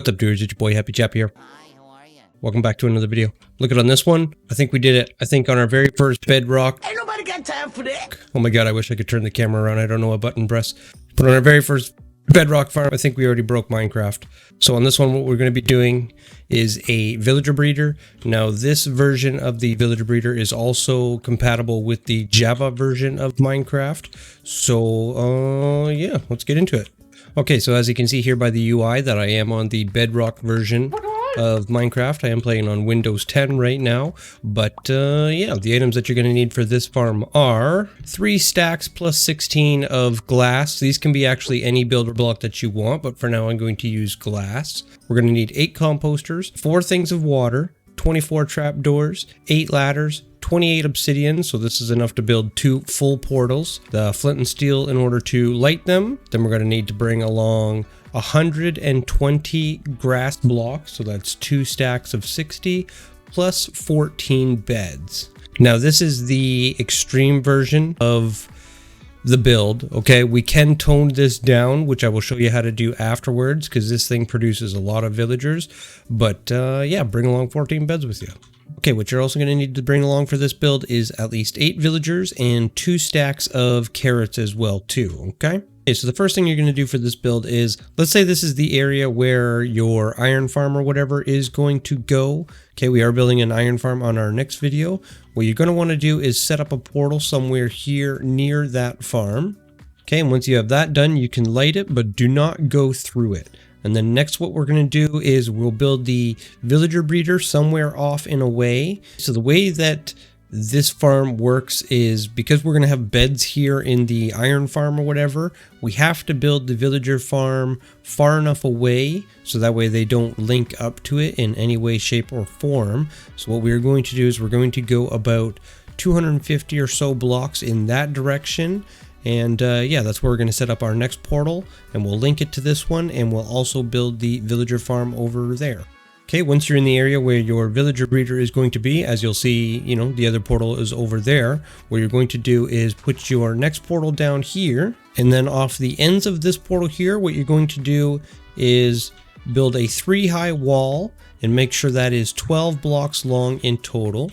What's up, dudes? It's your boy Happy Chap here. Hi, how are you? Welcome back to another video. Look at on this one. I think we did it. I think on our very first Bedrock. Ain't nobody got time for that. Oh my god, I wish I could turn the camera around. I don't know what button to press. But on our very first Bedrock farm, I think we already broke Minecraft. So on this one, what we're going to be doing is a villager breeder. Now, this version of the villager breeder is also compatible with the Java version of Minecraft. So, yeah, let's get into it. Okay, so as you can see here by the UI that I am on the Bedrock version of Minecraft. I am playing on Windows 10 right now, but yeah, the items that you're going to need for this farm are 3 stacks plus 16 of glass. These can be actually any builder block that you want, but for now I'm going to use glass. We're going to need 8 composters, 4 things of water, 24 trapdoors, 8 ladders, 28 obsidian, so this is enough to build 2 full portals, the flint and steel in order to light them. Then we're going to need to bring along 120 grass blocks, so that's 2 stacks of 60 plus 14 beds. Now this is the extreme version of the build. Okay, we can tone this down, which I will show you how to do afterwards, because this thing produces a lot of villagers. But yeah, bring along 14 beds with you. Okay, what you're also going to need to bring along for this build is at least 8 villagers and 2 stacks of carrots as well too, okay? Okay, so the first thing you're going to do for this build is, let's say this is the area where your iron farm or whatever is going to go. Okay, we are building an iron farm on our next video. What you're going to want to do is set up a portal somewhere here near that farm. Okay, and once you have that done, you can light it, but do not go through it. And then next what we're going to do is we'll build the villager breeder somewhere off and away. So the way that this farm works is, because we're going to have beds here in the iron farm or whatever, we have to build the villager farm far enough away so that way they don't link up to it in any way, shape, or form. So what we're going to do is we're going to go about 250 or so blocks in that direction. And yeah, that's where we're going to set up our next portal, and we'll link it to this one, and we'll also build the villager farm over there. Okay, once you're in the area where your villager breeder is going to be, as you'll see, you know, the other portal is over there. What you're going to do is put your next portal down here, and then off the ends of this portal here, what you're going to do is build a 3-high wall and make sure that is 12 blocks long in total.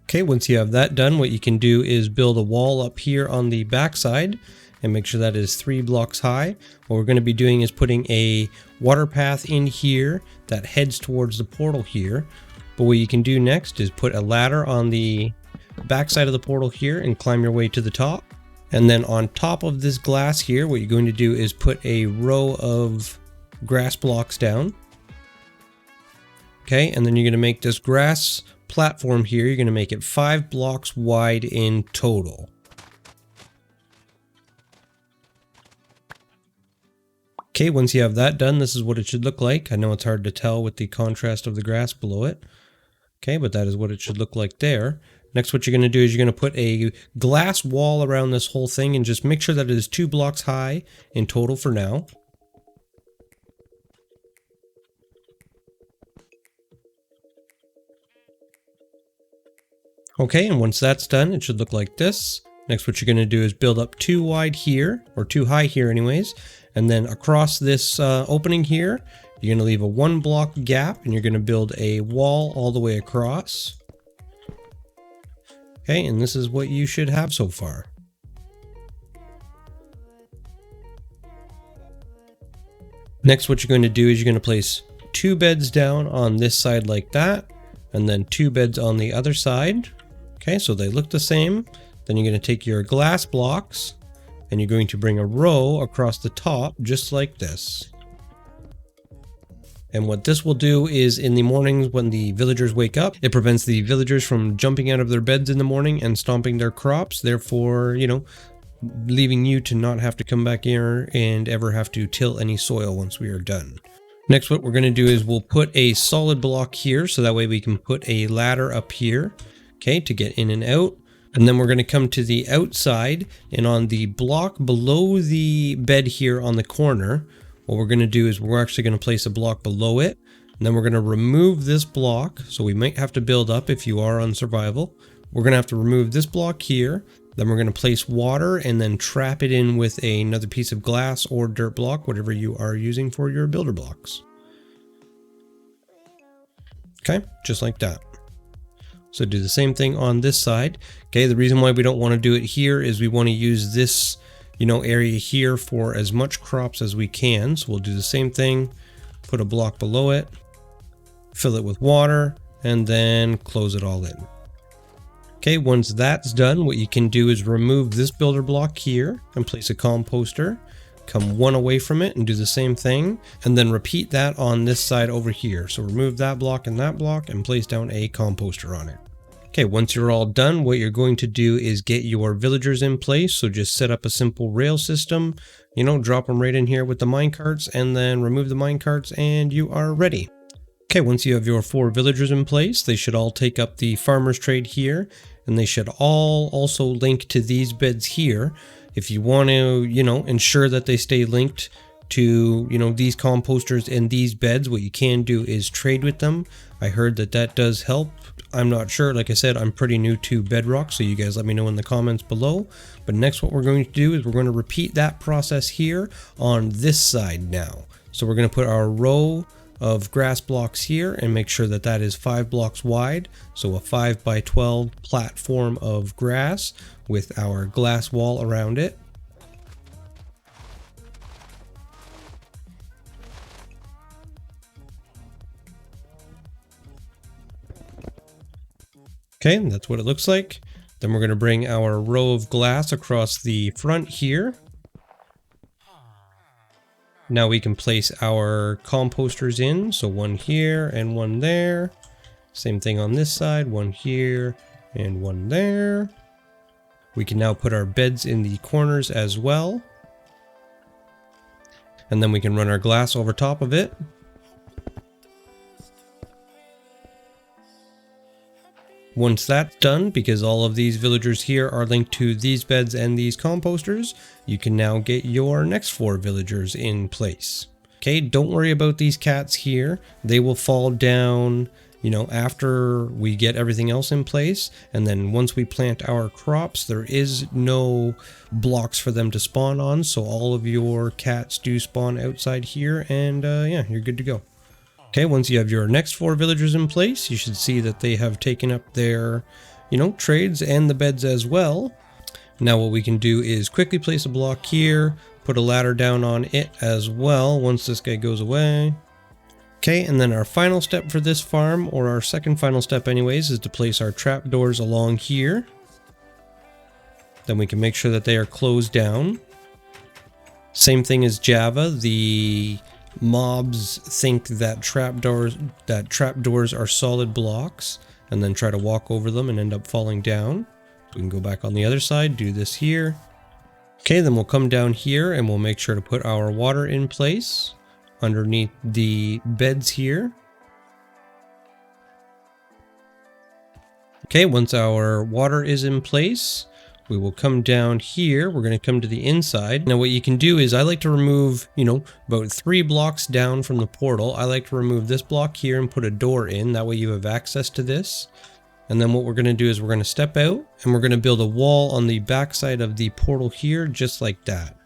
Okay, once you have that done, what you can do is build a wall up here on the backside and make sure that is 3 blocks high. What we're going to be doing is putting a water path in here that heads towards the portal here. But what you can do next is put a ladder on the backside of the portal here and climb your way to the top. And then on top of this glass here, what you're going to do is put a row of grass blocks down. Okay, and then you're going to make this grass platform here, you're going to make it 5 blocks wide in total. Okay, once you have that done, this is what it should look like. I know it's hard to tell with the contrast of the grass below it. Okay, but that is what it should look like there. Next, what you're going to do is you're going to put a glass wall around this whole thing and just make sure that it is 2 blocks high in total for now. Okay, and once that's done, it should look like this. Next, what you're going to do is build up 2 wide here, or 2 high here anyways, and then across this opening here, you're going to leave a 1 block gap, and you're going to build a wall all the way across. Okay, and this is what you should have so far. Next, what you're going to do is you're going to place 2 beds down on this side like that, and then 2 beds on the other side. Okay, so they look the same. Then you're going to take your glass blocks and you're going to bring a row across the top just like this. And what this will do is in the mornings when the villagers wake up, it prevents the villagers from jumping out of their beds in the morning and stomping their crops, therefore, you know, leaving you to not have to come back here and ever have to till any soil once we are done. Next, what we're going to do is we'll put a solid block here so that way we can put a ladder up here, okay, to get in and out. And then we're going to come to the outside, and on the block below the bed here on the corner, what we're going to do is we're actually going to place a block below it, and then we're going to remove this block. So we might have to build up if you are on survival. We're going to have to remove this block here, Then we're going to place water and then trap it in with another piece of glass or dirt block, whatever you are using for your builder blocks. Okay, just like that. So do the same thing on this side. Okay, the reason why we don't want to do it here is we want to use this, area here for as much crops as we can. So we'll do the same thing, put a block below it, fill it with water, and then close it all in. Okay, once that's done, what you can do is remove this builder block here and place a composter, come one away from it and do the same thing, and then repeat that on this side over here. So remove that block and place down a composter on it. Okay, once you're all done, what you're going to do is get your villagers in place. So just set up a simple rail system, drop them right in here with the minecarts, and then remove the minecarts, and you are ready. Okay, once you have your 4 villagers in place, they should all take up the farmer's trade here, and they should all also link to these beds here. If you want to, ensure that they stay linked to, these composters and these beds, what you can do is trade with them. I heard that does help. I'm not sure. Like I said, I'm pretty new to Bedrock, so you guys let me know in the comments below. But next what we're going to do is we're going to repeat that process here on this side now. So we're going to put our row of grass blocks here and make sure that is 5 blocks wide. So a 5 by 12 platform of grass with our glass wall around it. Okay, that's what it looks like. Then we're going to bring our row of glass across the front here. Now we can place our composters in. So one here and one there. Same thing on this side, one here and one there. We can now put our beds in the corners as well. And then we can run our glass over top of it. Once that's done, because all of these villagers here are linked to these beds and these composters, you can now get your next 4 villagers in place. Okay, don't worry about these cats here. They will fall down, after we get everything else in place. And then once we plant our crops, there is no blocks for them to spawn on. So all of your cats do spawn outside here, and yeah, you're good to go. Okay, once you have your next 4 villagers in place, you should see that they have taken up their, trades and the beds as well. Now what we can do is quickly place a block here, put a ladder down on it as well once this guy goes away. Okay, and then our final step for this farm, or our second final step anyways, is to place our trapdoors along here. Then we can make sure that they are closed down. Same thing as Java, the mobs think that trapdoors are solid blocks and then try to walk over them and end up falling down. We can go back on the other side, do this here. Okay, then we'll come down here and we'll make sure to put our water in place underneath the beds here. Okay, once our water is in place, we will come down here. We're going to come to the inside. Now what you can do is, I like to remove, about 3 blocks down from the portal. I like to remove this block here and put a door in. That way you have access to this. And then what we're going to do is we're going to step out and we're going to build a wall on the back side of the portal here, just like that.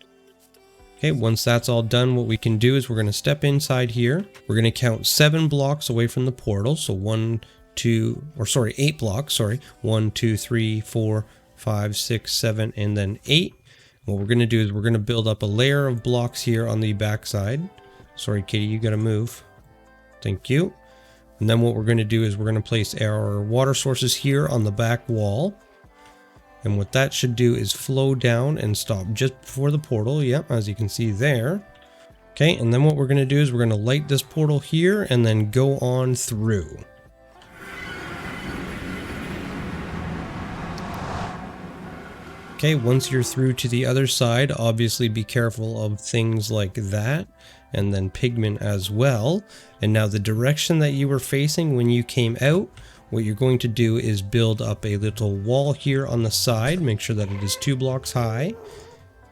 Okay, once that's all done, what we can do is we're going to step inside here. We're going to count 7 blocks away from the portal. So 8 blocks, sorry. 1, 2, 3, 4, 5, 6, 7, and then 8. What we're going to do is we're going to build up a layer of blocks here on the back side. Sorry, Kitty, you got to move. Thank you. And then what we're going to do is we're going to place our water sources here on the back wall. And what that should do is flow down and stop just before the portal. Yep, as you can see there. Okay, and then what we're going to do is we're going to light this portal here and then go on through. Okay, once you're through to the other side, obviously be careful of things like that, and then pigment as well. And now the direction that you were facing when you came out, what you're going to do is build up a little wall here on the side, make sure that it is 2 blocks high.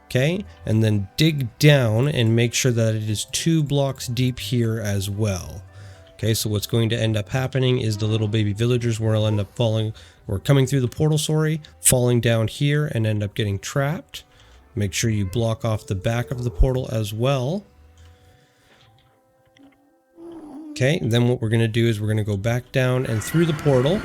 Okay, and then dig down and make sure that it is 2 blocks deep here as well. Okay, so what's going to end up happening is the little baby villagers will end up or coming through the portal, sorry, falling down here and end up getting trapped. Make sure you block off the back of the portal as well. Okay, then what we're going to do is we're going to go back down and through the portal.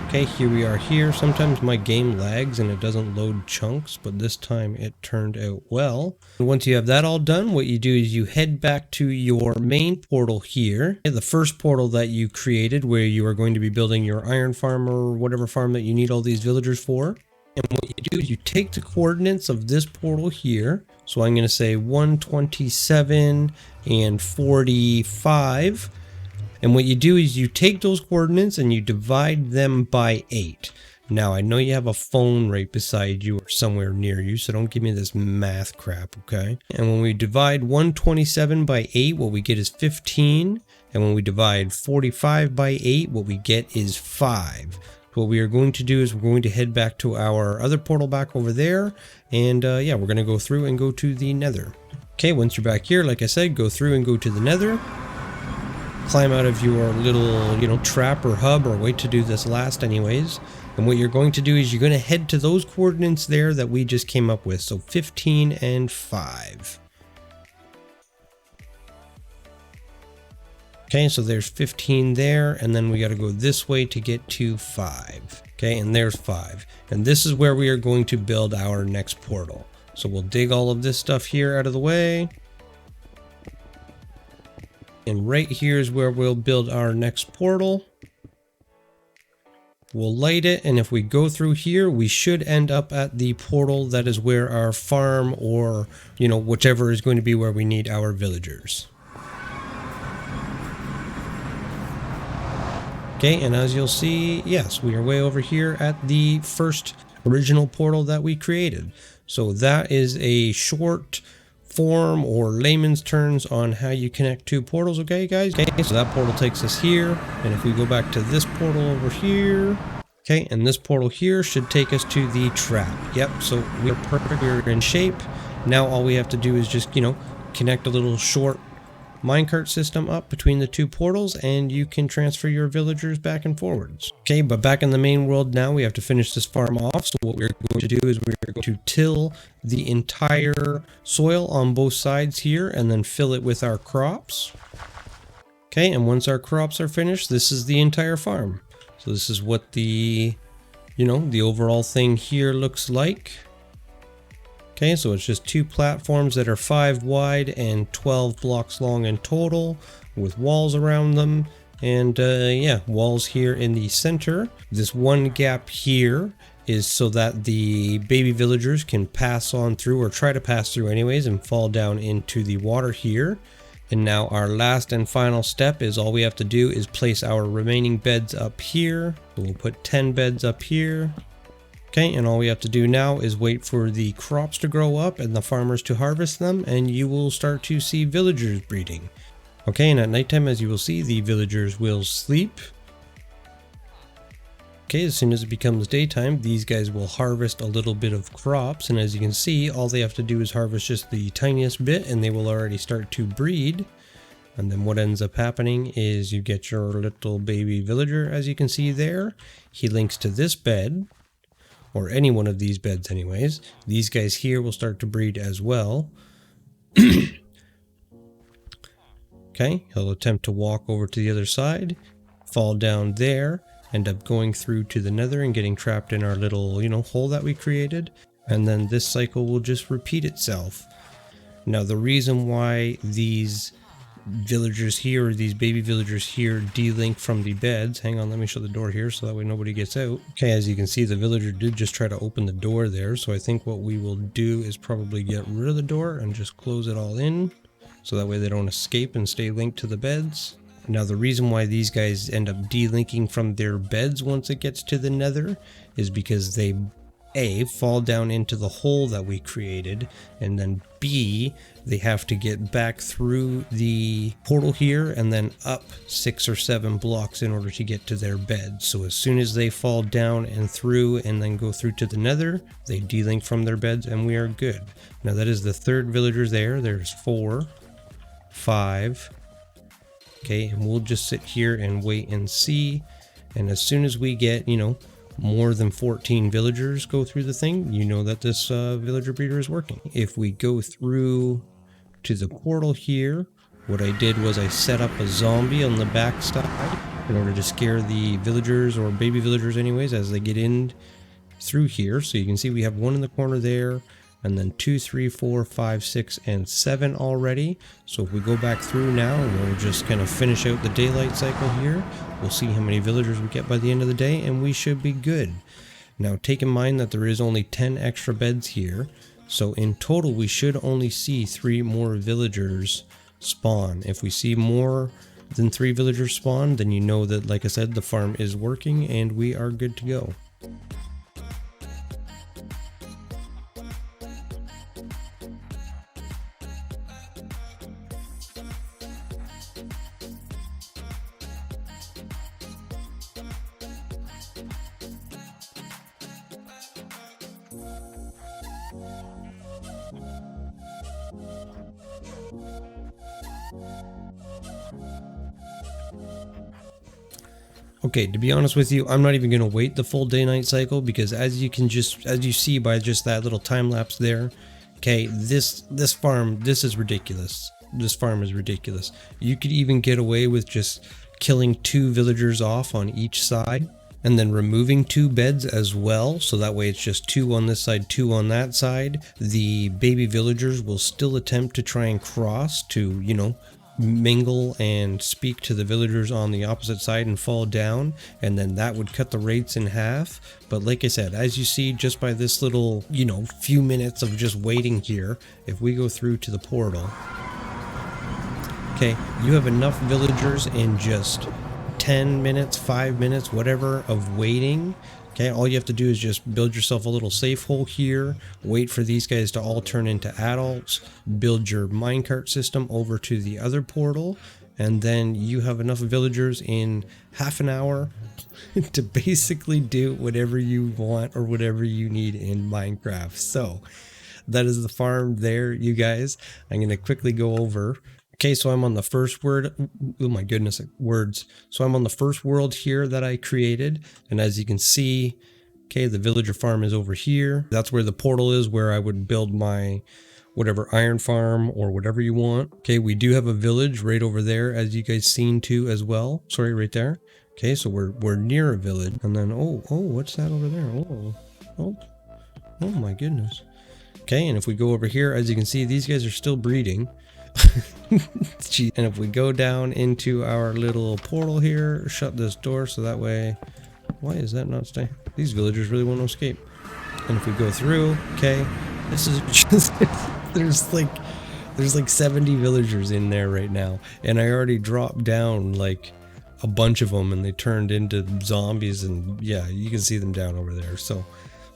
Okay, here we are here. Sometimes my game lags and it doesn't load chunks, but this time it turned out well. Once you have that all done, what you do is you head back to your main portal here. The first portal that you created where you are going to be building your iron farm or whatever farm that you need all these villagers for. And what you do is you take the coordinates of this portal here. So I'm going to say 127 and 45. And what you do is you take those coordinates and you divide them by 8. Now, I know you have a phone right beside you or somewhere near you, so don't give me this math crap, okay? And when we divide 127 by 8, what we get is 15. And when we divide 45 by 8, what we get is 5. What we are going to do is we're going to head back to our other portal back over there. And yeah, we're going to go through and go to the nether. Okay, once you're back here, like I said, go through and go to the nether. Climb out of your little, trap or hub, or wait to do this last anyways. And what you're going to do is you're going to head to those coordinates there that we just came up with. So 15 and 5. Okay, so there's 15 there, and then we got to go this way to get to 5. Okay, and there's 5. And this is where we are going to build our next portal. So we'll dig all of this stuff here out of the way. And right here is where we'll build our next portal. We'll light it, and if we go through here, we should end up at the portal that is where our farm or, whichever is going to be where we need our villagers. Okay, and as you'll see, yes, we are way over here at the first original portal that we created. So that is a short form or layman's terms on how you connect two portals, okay guys? Okay, so that portal takes us here, and if we go back to this portal over here, okay, and this portal here should take us to the trap. Yep, so we're perfect, we're in shape. Now all we have to do is just, connect a little short minecart system up between the two portals, and you can transfer your villagers back and forwards. Okay, but back in the main world now, we have to finish this farm off. So what we're going to do is we're going to till the entire soil on both sides here and then fill it with our crops. Okay, and once our crops are finished, this is the entire farm. So this is what the, the overall thing here looks like. Okay, so it's just two platforms that are 5 wide and 12 blocks long in total, with walls around them, and yeah, walls here in the center. This one gap here is so that the baby villagers can pass on through, or try to pass through anyways, and fall down into the water here. And now our last and final step is all we have to do is place our remaining beds up here. So we'll put 10 beds up here. Okay, and all we have to do now is wait for the crops to grow up and the farmers to harvest them, and you will start to see villagers breeding. Okay, and at nighttime, as you will see, the villagers will sleep. Okay, as soon as it becomes daytime, these guys will harvest a little bit of crops, and as you can see, all they have to do is harvest just the tiniest bit, and they will already start to breed. And then what ends up happening is you get your little baby villager, as you can see there. He links to this bed, or any one of these beds anyways. These guys here will start to breed as well. Okay, he'll attempt to walk over to the other side, fall down there, end up going through to the nether and getting trapped in our little, hole that we created. And then this cycle will just repeat itself. Now the reason why these villagers here, or these baby villagers here, delink from the beds. Hang on, let me shut the door here so that way nobody gets out. Okay, as you can see, the villager did just try to open the door there, so I think what we will do is probably get rid of the door and just close it all in, so that way they don't escape and stay linked to the beds. Now the reason why these guys end up delinking from their beds once it gets to the nether is because they A, fall down into the hole that we created, and then B, they have to get back through the portal here and then up 6 or 7 blocks in order to get to their bed. So as soon as they fall down and through and then go through to the nether, they delink from their beds and we are good. Now that is the third villager there. There's 4, 5. Okay, and we'll just sit here and wait and see. And as soon as we get, you know, more than 14 villagers go through the thing, you know that this villager breeder is working. If we go through to the portal here, what I did was I set up a zombie on the back side in order to scare the villagers, or baby villagers anyways, as they get in through here. So you can see we have one in the corner there, and then 2, 3, 4, 5, 6, and 7 already. So if we go back through now, and we'll just kind of finish out the daylight cycle here, we'll see how many villagers we get by the end of the day, and we should be good. Now take in mind that there is only 10 extra beds here, so in total we should only see 3 more villagers spawn. If we see more than 3 villagers spawn, then you know that, like I said, the farm is working and we are good to go. Okay, to be honest with you, I'm not even going to wait the full day-night cycle, because as you see by just that little time lapse there, okay, this farm, this is ridiculous. This farm is ridiculous. You could even get away with just killing 2 villagers off on each side, and then removing 2 beds as well, so that way it's just 2 on this side, 2 on that side. The baby villagers will still attempt to try and cross to, you know, mingle and speak to the villagers on the opposite side and fall down, and then that would cut the rates in half. But like I said, as you see just by this little, you know, few minutes of just waiting here, if we go through to the portal, okay, you have enough villagers in just 10 minutes, 5 minutes, whatever, of waiting. Okay, all you have to do is just build yourself a little safe hole here, wait for these guys to all turn into adults, build your minecart system over to the other portal, and then you have enough villagers in half an hour to basically do whatever you want or whatever you need in Minecraft. So that is the farm there, you guys. I'm going to quickly go over. Okay, so I'm on the first word. Oh my goodness, words. So I'm on the first world here that I created. And as you can see, okay, the villager farm is over here. That's where the portal is, where I would build my whatever iron farm or whatever you want. Okay, we do have a village right over there, as you guys seen too as well. Sorry, right there. Okay, so we're near a village. And then, oh, what's that over there? Oh my goodness. Okay, and if we go over here, as you can see, these guys are still breeding. And if we go down into our little portal here, shut this door so that way, why is that not staying? These villagers really want to escape. And if we go through, okay, this is just there's like 70 villagers in there right now, and I already dropped down like a bunch of them, and they turned into zombies, and yeah, you can see them down over there. So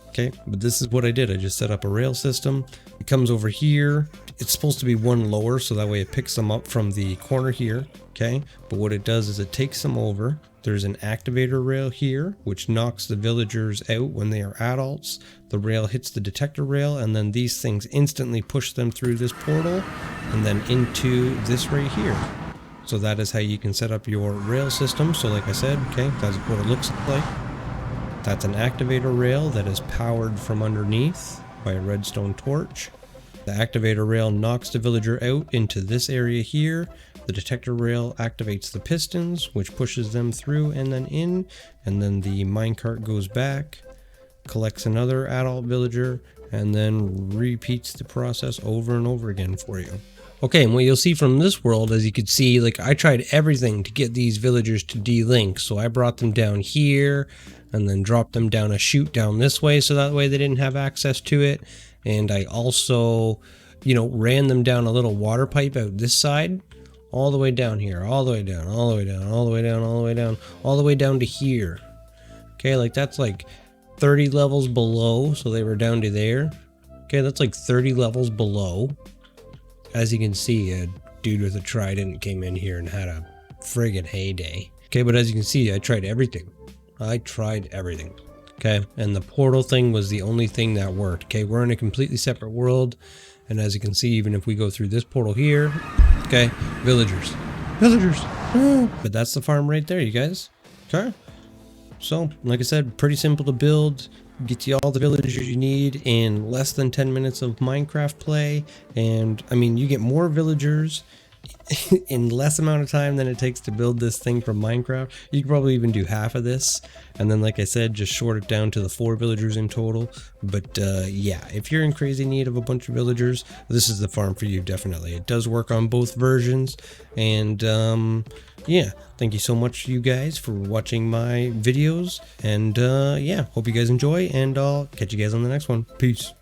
okay, but this is what I did. I just set up a rail system. It comes over here. It's supposed to be one lower, so that way it picks them up from the corner here, okay? But what it does is it takes them over. There's an activator rail here, which knocks the villagers out when they are adults. The rail hits the detector rail, and then these things instantly push them through this portal, and then into this right here. So that is how you can set up your rail system. So like I said, okay, that's what it looks like. That's an activator rail that is powered from underneath by a redstone torch. The activator rail knocks the villager out into this area here. The detector rail activates the pistons, which pushes them through and then in. And then the minecart goes back, collects another adult villager, and then repeats the process over and over again for you. Okay, and what you'll see from this world, as you can see, like I tried everything to get these villagers to delink. So I brought them down here and then dropped them down a chute down this way, so that way they didn't have access to it. And I also, you know, ran them down a little water pipe out this side, all the way down here, all the way down, all the way down, all the way down, all the way down, all the way down to here. Okay, like that's like 30 levels below, so they were down to there. Okay, that's like 30 levels below. As you can see, a dude with a trident came in here and had a friggin' heyday. Okay, but as you can see, I tried everything. I tried everything. Okay, and the portal thing was the only thing that worked. Okay, we're in a completely separate world, and as you can see, even if we go through this portal here, okay, villagers. But that's the farm right there, you guys. Okay, So, like I said, pretty simple to build. Gets you all the villagers you need in less than 10 minutes of Minecraft play. And, I mean, you get more villagers in less amount of time than it takes to build this thing from Minecraft. You could probably even do half of this, and then like I said, just short it down to the 4 villagers in total. But yeah, if you're in crazy need of a bunch of villagers, this is the farm for you. Definitely, it does work on both versions. And yeah, thank you so much you guys for watching my videos, and yeah, hope you guys enjoy, and I'll catch you guys on the next one. Peace.